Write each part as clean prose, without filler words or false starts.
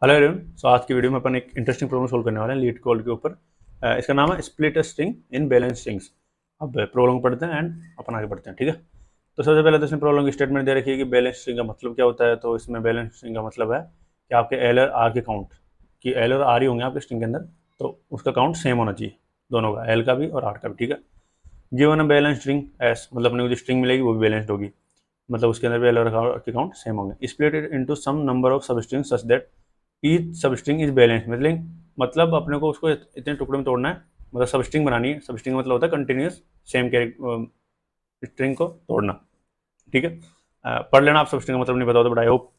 Hello everyone. सो आज की video में अपन एक इंटरेस्टिंग प्रॉब्लम सोल्व करने वाले हैं लीड कोड के ऊपर। इसका नाम है split string in balance strings. अब प्रॉब्लम पढ़ते हैं एंड अपन आगे बढ़ते हैं, ठीक है। तो सबसे पहले तो इसमें प्रॉब्लम की स्टेटमेंट दे रखी है कि बैलेंस स्ट्रिंग का मतलब क्या होता है। तो इसमें बैलेंस स्ट्रिंग का मतलब है कि आपके एल और आर के काउंट कि एल और आर ही होंगे आपके स्ट्रिंग के अंदर, तो उसका काउंट सेम होना चाहिए दोनों का, एल का भी और आर का भी, ठीक है। Given a balance string S, मतलब अपने को जो स्ट्रिंग मिलेगी वो भी बैलेंस्ड होगी, मतलब उसके अंदर भी एल और आर के काउंट सेम होंगे। Split it into some number of substring such that each substring is balance, मतलब अपने को उसको इतने टुकड़े में तोड़ना है, मतलब सब स्ट्रिंग बनानी है। सब स्ट्रिंग मतलब होता है कंटिन्यूस सेम स्ट्रिंग को तोड़ना, ठीक है। पढ़ लेना आप, सब स्ट्रिंग का मतलब नहीं पता होता, बट आई होप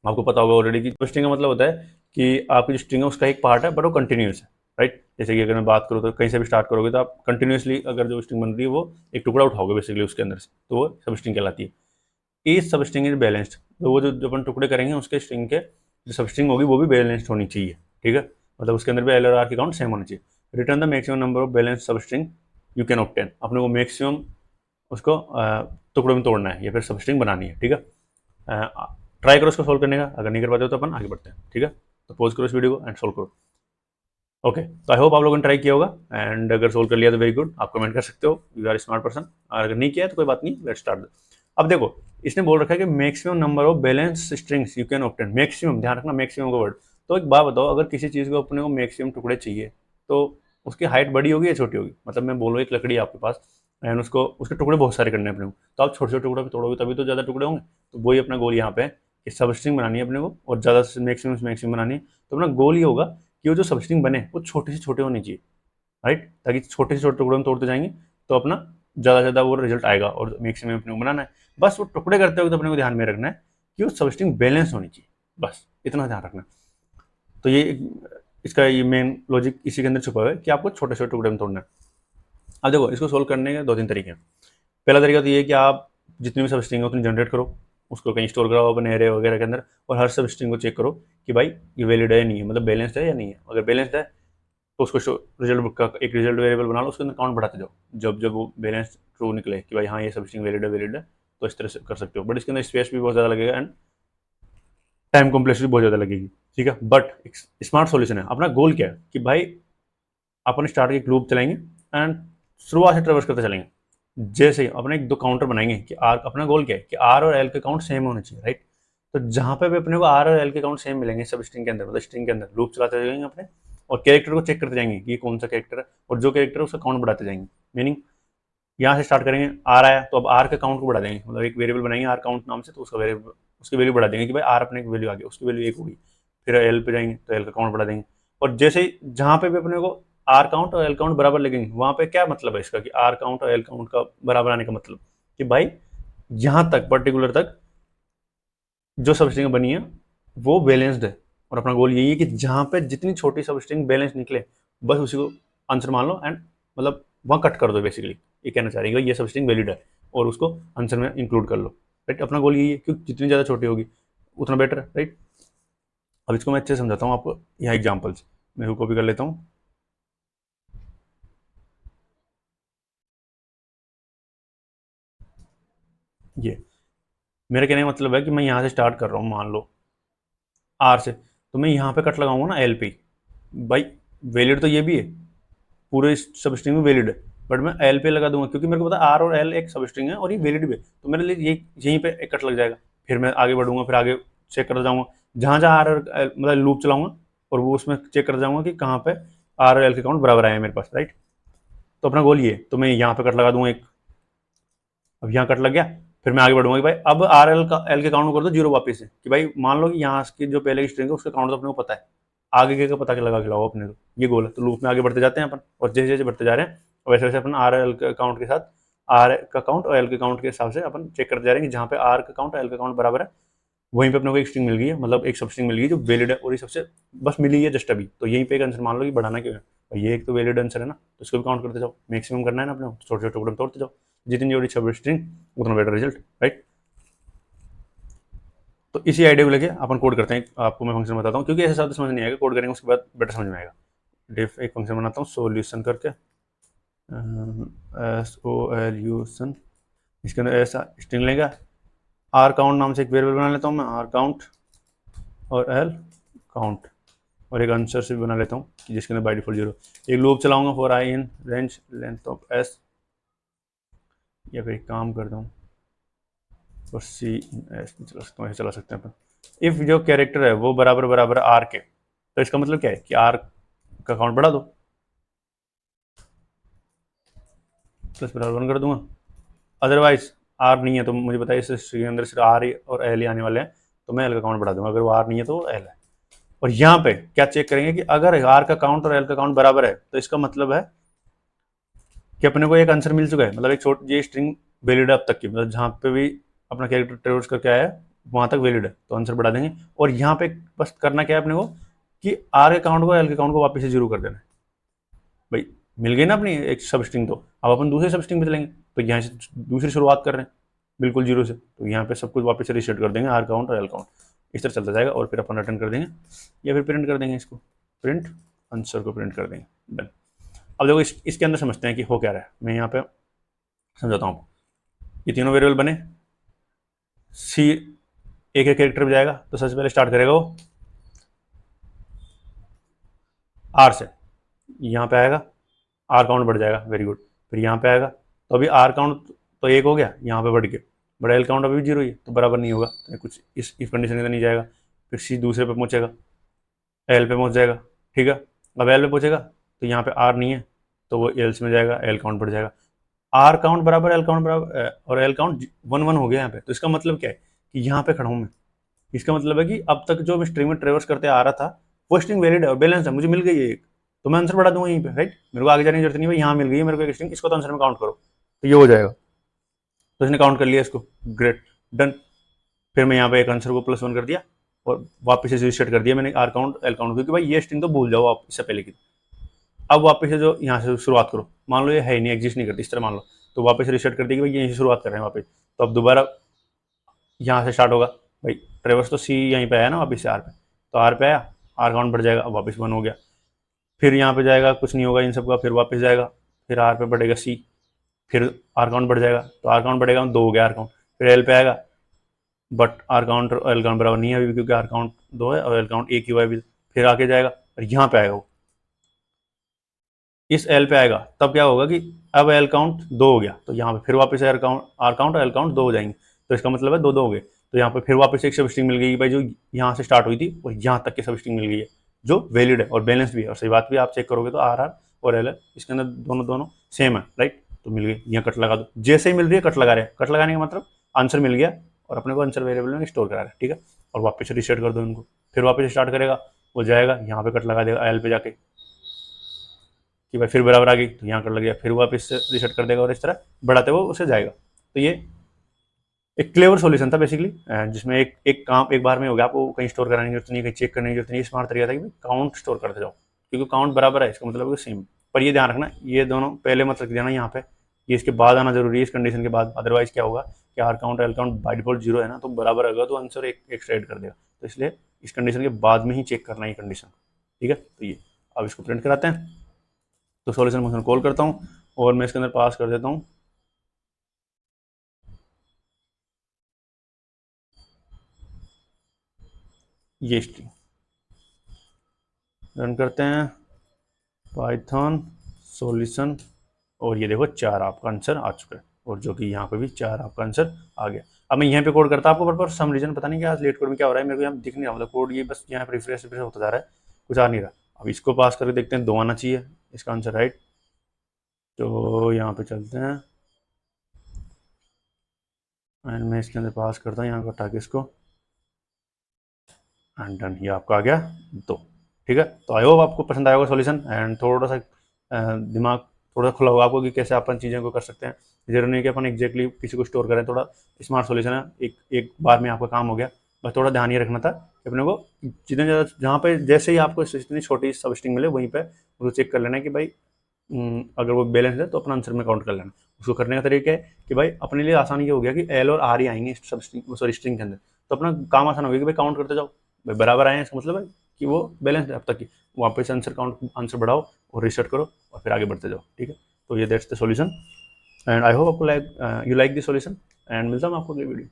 आपको पता होगा ऑलरेडी कि सब स्ट्रिंग का मतलब होता है कि आपकी जो स्ट्रिंग है उसका एक पार्ट है बट वो कंटिन्यूस है, राइट। जैसे कि अगर मैं बात करूँ तो कहीं से भी स्टार्ट करोगे तो आप कंटिन्यूसली अगर जो स्ट्रिंग बन रही है वो एक टुकड़ा उठाओगे बेसिकली उसके अंदर से, तो वो सब स्ट्रिंग कहलाती है। Each substring is balanced, तो वो जो अपन टुकड़े करेंगे उसके स्ट्रिंग के जो सब स्ट्रिंग होगी वो भी बैलेंस्ड होनी चाहिए, ठीक है। मतलब उसके अंदर भी एल और आर के काउंट सेम होना चाहिए। Return the maximum number of balance सब स्ट्रिंग यू कैन ऑब्टेन, अपने को मैक्सिमम उसको टुकड़ों में तोड़ना है या फिर सब स्ट्रिंग बनानी है, ठीक है। ट्राई करो उसको सोल्व करने का, अगर नहीं कर पाते हो तो अपन आगे बढ़ते हैं, ठीक है। तो पोज करो इस वीडियो को एंड सोल्व करो। ओके, तो आई होप आप लोगों ने ट्राई किया होगा एंड अगर सोल्व कर लिया तो वेरी गुड, आप कमेंट कर सकते हो, यू आर स्मार्ट पर्सन। और अगर नहीं किया है तो कोई बात नहीं, लेट्स स्टार्ट। अब देखो, इसने बोल रखा है कि maximum number of balance strings you can obtain, maximum, ध्यान रखना मैक्सिमम का वर्ड। तो एक बात बताओ, अगर किसी चीज़ को अपने को मैक्सिमम टुकड़े चाहिए तो उसकी हाइट बड़ी होगी या छोटी होगी। मतलब मैं बोलूँ एक लकड़ी है आपके पास एंड उसको उसके टुकड़े बहुत सारे करने हैं अपने को, तो आप छोटे छोटे टुकड़े पे तोड़ोगे तभी तो ज़्यादा टुकड़े होंगे। तो वही अपना गोल यहाँ पे है कि सब स्ट्रिंग बनानी है अपने को और ज़्यादा से मैक्सिमम बनानी है। तो अपना गोल ये होगा कि वो जो सब स्ट्रिंग बने वो छोटे से छोटे होने चाहिए, राइट, ताकि छोटे से छोटे टुकड़ों में तोड़ते जाएंगे तो अपना ज़्यादा से ज़्यादा वो रिजल्ट आएगा और मैक्सिमम अपने को बनाना है। बस वो टुकड़े करते हुए तो अपने को ध्यान में रखना है कि वो सब स्ट्रिंग बैलेंस होनी चाहिए, बस इतना ध्यान रखना। तो ये इसका ये मेन लॉजिक इसी के अंदर छुपा हुआ है कि आपको छोटे छोटे टुकड़े में तोड़ना है। अब देखो, इसको सोल्व करने के दो तीन तरीके हैं। पहला तरीका तो ये है कि आप जितनी भी सब स्ट्रिंग है उतनी जनरेट करो, उसको कहीं स्टोर कराओ अपने एरे वगैरह के अंदर, और हर सब स्ट्रिंग को चेक करो कि भाई ये वैलिड है या नहीं है, मतलब बैलेंस्ड है या नहीं है। अगर बैलेंस्ड है तो उसको रिजल्ट का एक रिजल्ट वेरिएबल बना लो, उसके अंदर काउंट बढ़ाते जाओ जब जब वो बैलेंस ट्रू निकले कि भाई हाँ ये सब स्ट्रिंग वैलिड है, तो इस तरह से कर सकते हो। बट इसके अंदर स्पेस भी बहुत ज़्यादा लगेगा एंड टाइम कॉम्प्लेक्सिटी बहुत ज़्यादा लगेगी, ठीक है। बट एक स्मार्ट सॉल्यूशन है। अपना गोल क्या है कि भाई अपन स्टार्ट एक लूप चलाएंगे एंड शुरुआत से ट्रेवर्स करते चलेंगे। जैसे ही अपने एक दो काउंटर बनाएंगे कि आर, अपना गोल क्या है कि आर और एल के काउंट सेम होने चाहिए, राइट। तो जहाँ पे भी अपने को आर और एल के काउंट सेम मिलेंगे सब स्ट्रिंग के अंदर, मतलब स्ट्रिंग के अंदर लूप चलाते जाएंगे अपने और कैरेक्टर को चेक करते जाएंगे कि ये कौन सा कैरेक्टर है, और जो कैरेक्टर है उसका काउंट बढ़ाते जाएंगे। मीनिंग यहाँ से स्टार्ट करेंगे, आर आया तो अब आर के काउंट को बढ़ा देंगे, मतलब एक वेरिएबल बनाएंगे आर काउंट नाम से, तो उसका वेरिएबल उसकी वैल्यू बढ़ा देंगे कि भाई आर अपने वैल्यू आ गई, उसकी वैल्यू एक होगी। फिर एल पे जाएंगे तो एल का काउंट बढ़ा देंगे। और जैसे ही जहाँ पे भी अपने को आर काउंट और एल काउंट बराबर लगेंगे, वहाँ पे क्या मतलब है इसका कि आर काउंट और एल काउंट का बराबर आने का मतलब कि भाई यहाँ तक पर्टिकुलर तक जो सब स्ट्रिंग बनी है वो बैलेंस्ड है। और अपना गोल यही है कि जहाँ पे जितनी छोटी सब स्ट्रिंग बैलेंस निकले बस उसी को आंसर मान लो एंड मतलब वहाँ कट कर दो, बेसिकली ये कहना चाह रही है ये सब स्ट्रिंग वैलिड है और उसको आंसर में इंक्लूड कर लो, राइट। अपना गोल यही है क्योंकि जितनी ज़्यादा छोटी होगी उतना बेटर है, राइट। अब इसको मैं अच्छे से समझाता हूँ आपको, यहाँ एग्जाम्पल्स मैं कॉपी कर लेता हूँ। ये मेरे कहने का मतलब है कि मैं यहाँ से स्टार्ट कर रहा हूँ, मान लो आर से, तो मैं यहाँ पे कट लगाऊंगा ना एल पे, भाई वैलिड तो ये भी है, पूरे सब स्ट्रिंग में वैलिड है, बट मैं एल पे लगा दूंगा क्योंकि मेरे को पता है आर और एल एक सब स्ट्रिंग है और ये वैलिड भी है, तो मेरे लिए ये यहीं पे एक कट लग जाएगा। फिर मैं आगे बढ़ूंगा, फिर आगे चेक करता जाऊंगा जहां जहां आर और मतलब लूप चलाऊंगा और वो उसमें चेक करता जाऊंगा कि कहाँ पे आर और एल के काउंट बराबर आए हैं मेरे पास, राइट। तो अपना गोल ये, तो मैं यहाँ पे कट लगा दूंगा एक, अब यहाँ कट लग गया। फिर मैं आगे बढ़ूंगा कि भाई अब आर एल के काउंट कर दो जीरो वापस से, कि भाई मान लो कि यहाँ की जो पहले की स्ट्रिंग है उसका काउंट तो अपने को पता है, आगे के का पता के लगा खिलाओ अपने को, ये गोल है। तो लूप में आगे बढ़ते जाते हैं अपन, और जैसे जैसे बढ़ते जा रहे हैं वैसे वैसे अपन आर एल के काउंट के साथ आर का काउंट और एल के काउंट के हिसाब से अपन चेक करते जा रहे हैं कि जहाँ पे आर का काउंट और एल का काउंट बराबर है वहीं पे अपने को एक स्ट्रिंग मिल गई है, मतलब एक सब स्ट्रिंग मिल गई है जो वैलिड है और ये सबसे बस मिली है जस्ट अभी, तो यहीं पे एक आंसर मान लो कि बढ़ाना क्यों है, और ये एक तो वैलिड आंसर है ना, तो इसको भी काउंट करते जाओ, मैक्सिमम करना है ना अपने को, छोटे छोटे टुकड़े में तोड़ते जाओ, जितनी जोड़ी सब स्ट्रिंग उतना बेटर रिजल्ट, राइट। तो इसी आइडिया को लेके अपन कोड करते हैं। आपको मैं फंक्शन बताता हूँ क्योंकि ऐसे शब्द समझ नहीं आएगा, कोड करेंगे उसके बाद बेटर समझ में आएगा। डिफ एक फंक्शन बनाता हूँ सोल्यूशन करके, SOLUtion, इसके अंदर ऐसा स्ट्रिंग लेगा, आर काउंट नाम से एक वेरिएबल बना लेता हूँ मैं, आर काउंट और एल काउंट, और एक आंसर से भी बना लेता हूँ जिसके अंदर बाई डिफॉल्ट 0। एक लूप चलाऊंगा for I in range length of S, या फिर एक काम करता हूँ और सी एस चला सकता हूँ, ऐसे चला सकते हैं अपन। इफ जो कैरेक्टर है वो बराबर बराबर आर के, तो इसका मतलब क्या है कि आर का काउंट बढ़ा दो, प्लस बराबर 1 कर दूंगा। अदरवाइज आर नहीं है तो मुझे बताइए इस के अंदर सिर्फ आर और एल ही आने वाले हैं, तो मैं एल का काउंट बढ़ा दूंगा। अगर वो आर नहीं है तो एल है। और यहाँ पे क्या चेक करेंगे कि अगर आर का काउंट और एल का काउंट बराबर है, तो इसका मतलब है कि अपने को एक आंसर मिल चुका है, मतलब एक छोटी ये स्ट्रिंग वैलिड है अब तक की, मतलब जहाँ पे भी अपना कैरेक्टर ट्रेवर्स करके आया है वहां तक वैलिड है, तो आंसर बढ़ा देंगे। और यहाँ पे बस करना क्या है अपने को कि आर के काउंट को एल के काउंट को वापस से 0 कर देना है। भाई मिल गई ना अपनी एक सब स्ट्रिंग, तो अब अपन दूसरे सब स्ट्रिंग पे चलेंगे, तो यहाँ से दूसरी शुरुआत कर रहे हैं बिल्कुल 0 से, तो यहाँ पे सब कुछ वापस से रीसेट कर देंगे, आर काउंट और एल काउंट इस तरह चलता जाएगा। और फिर अपन रिटर्न कर देंगे या फिर प्रिंट कर देंगे, इसको प्रिंट आंसर को प्रिंट कर देंगे। डन। अब देखो इसके अंदर समझते हैं कि हो क्या रहा है, मैं यहाँ पे समझाता हूँ। ये तीनों वेरिएबल बने, सी एक एक कैरेक्टर पे जाएगा, तो सबसे पहले स्टार्ट करेगा वो आर से, यहाँ पे आएगा आर काउंट बढ़ जाएगा, वेरी गुड। फिर यहाँ पे आएगा तो अभी आर काउंट तो 1 हो गया, यहाँ पे बढ़ गया, बट एल काउंट अभी 0 ही है, तो बराबर नहीं होगा, तो कुछ इस कंडीशन के अंदर नहीं जाएगा। फिर सी दूसरे पे पहुँचेगा, एल पे पहुँच जाएगा, ठीक है। अब एल पे पहुँचेगा तो यहाँ पे आर नहीं है, तो वो एल्स में जाएगा, एल काउंट बढ़ जाएगा। आर काउंट बराबर एल काउंट बराबर, और एल काउंट 1 1 हो गया यहाँ पे, तो इसका मतलब क्या है कि यहाँ पे खड़ा हूँ मैं। इसका मतलब है कि अब तक जो मैं स्ट्रिंग में ट्रेवर्स करते आ रहा था वो स्ट्रिंग वैलिड है और बैलेंस है, मुझे मिल गई है एक, तो मैं आंसर बढ़ा दूंगा यहीं पे, राइट। मेरे को आगे जाने की जरूरत नहीं, भाई यहाँ मिल गई है मेरे को एक स्ट्रिंग, इसको तो आंसर में काउंट करो, तो ये हो जाएगा। तो इसने काउंट कर लिया इसको, ग्रेट, डन। फिर मैं यहाँ पे एक आंसर को +1 कर दिया और वापस से रीसेट कर दिया मैंने आर काउंट एल काउंट, क्योंकि भाई ये स्ट्रिंग तो भूल जाओ आप इससे पहले की। अब वापस से जो यहाँ से शुरुआत करो, मान लो ये है नहीं, एग्जिस्ट नहीं करती, इस तरह मान लो, तो वापस से रीसेट कर दी कि भाई यहीं से शुरुआत कर रहे हैं वापस, तो अब दोबारा यहाँ से स्टार्ट होगा। भाई ट्रेवर्स तो सी यहीं पे आया ना, वापस से आर पे, तो आर पे आया, आर काउंट बढ़ जाएगा, अब वापस 1 हो गया। फिर यहाँ पे जाएगा, कुछ नहीं होगा इन सबका, फिर वापस जाएगा, फिर आर पे बढ़ेगा सी, फिर आर काउंट बढ़ जाएगा, तो आर काउंट बढ़ेगा, 2 हो गया आर काउंट। फिर एल पे आएगा, बट आर काउंट और एल काउंट बराबर नहीं है अभी, क्योंकि आर काउंट 2 है और एल काउंट 1 ही हुआ है अभी। फिर आके जाएगा और यहाँ पे आएगा वो, इस एल पे आएगा, तब क्या होगा कि अब एल काउंट 2 हो गया, तो यहाँ पे फिर वापस आर काउंट और एल काउंट 2 हो जाएंगे, तो इसका मतलब है 2 2 हो गए। तो यहाँ पे फिर वापस एक सब स्ट्रिंग मिल गई भाई, जो यहाँ से स्टार्ट हुई थी और यहाँ तक की सब स्ट्रिंग मिल गई है, जो वैलिड है और बैलेंस भी है। और सही बात भी आप चेक करोगे तो आर आर और एल एल इसके अंदर दोनों दोनों सेम है, राइट। तो मिल गई, यहाँ कट लगा दो, जैसे ही मिल रही है कट लगा रहे हैं, कट लगाने का मतलब आंसर मिल गया और अपने को आंसर वेरिएबल में स्टोर करा रहे हैं, ठीक है। और वापस रीसेट कर दो इनको, फिर वापस स्टार्ट करेगा, वो जाएगा यहाँ पे कट लगा देगा एल पे जाके कि भाई फिर बराबर आ गई, तो यहाँ कर लग गया, फिर वापस से रीसेट कर देगा और इस तरह बढ़ाते हुए उसे जाएगा। तो ये एक क्लेवर सॉल्यूशन था बेसिकली, जिसमें एक काम एक बार में हो गया, आपको कहीं स्टोर कराने की जरूरत नहीं, कहीं चेक करने की जरूरत नहीं। स्मार्ट तरीका था कि काउंट स्टोर करते जाओ, क्योंकि काउंट बराबर है, इसका मतलब सेम। पर ये ध्यान रखना, ये दोनों पहले मत रख देना यहाँ पे, ये इसके बाद आना जरूरी है, इस कंडीशन के बाद। अदरवाइज क्या होगा कि R count L count by default 0 है ना, तो बराबर होगा तो आंसर एक एक्स्ट्रा ऐड कर देगा, तो इसलिए इस कंडीशन के बाद में ही चेक करना है कंडीशन, ठीक है। तो ये अब इसको प्रिंट कराते हैं, तो सॉल्यूशन फंक्शन कॉल करता हूँ और मैं इसके अंदर पास कर देता हूँ ये स्ट्रिंग। रन करते हैं पाइथन सॉल्यूशन, और ये देखो 4 आपका आंसर आ चुका है, और जो कि यहाँ पे भी 4 आपका आंसर आ गया। अब मैं यहाँ पे कोड करता आपको, पर सम रीजन पता नहीं क्या लेट कोड में क्या हो रहा है, मेरे को यहाँ दिख नहीं रहा, मतलब कोड ये बस यहाँ पे रिफ्रेश होता जा रहा है, कुछ आ नहीं रहा। अब इसको पास करके देखते हैं, 2 आना चाहिए इसका आंसर, राइट। तो यहाँ पे चलते हैं एंड मैं इसके अंदर पास करता हूँ यहाँ को हटा के इसको, एंड डन, ये आपका आ गया 2, ठीक है। तो आई होप आपको पसंद आया होगा सॉल्यूशन, एंड थोड़ा सा दिमाग थोड़ा खुला होगा आपको कि कैसे अपन चीज़ों को कर सकते हैं। जरूरी नहीं कि अपन एग्जैक्टली किसी को स्टोर करें, थोड़ा स्मार्ट सॉल्यूशन है, एक एक बार में आपका काम हो गया। बस थोड़ा ध्यान ये रखना था कि अपने को जितने ज़्यादा, जहाँ पे जैसे ही आपको इतनी छोटी सब स्ट्रिंग मिले वहीं पे उसको चेक कर लेना है कि भाई अगर वो बैलेंस है तो अपना आंसर में काउंट कर लेना। उसको करने का तरीका है कि भाई अपने लिए आसान ये हो गया कि एल और आर ही आएंगे सब स्ट्रिंग, सॉरी स्ट्रिंग के अंदर, तो अपना काम आसान हो गया कि भाई काउंट करते जाओ, भाई बराबर आए हैं, इसका मतलब है कि वो बैलेंस है अब तक की, वापस आंसर काउंट आंसर बढ़ाओ और रिसेट करो और फिर आगे बढ़ते जाओ, ठीक है। तो ये that's the solution, and I hope आपको like you like this solution, and मिलता हूँ आपको अगली वीडियो।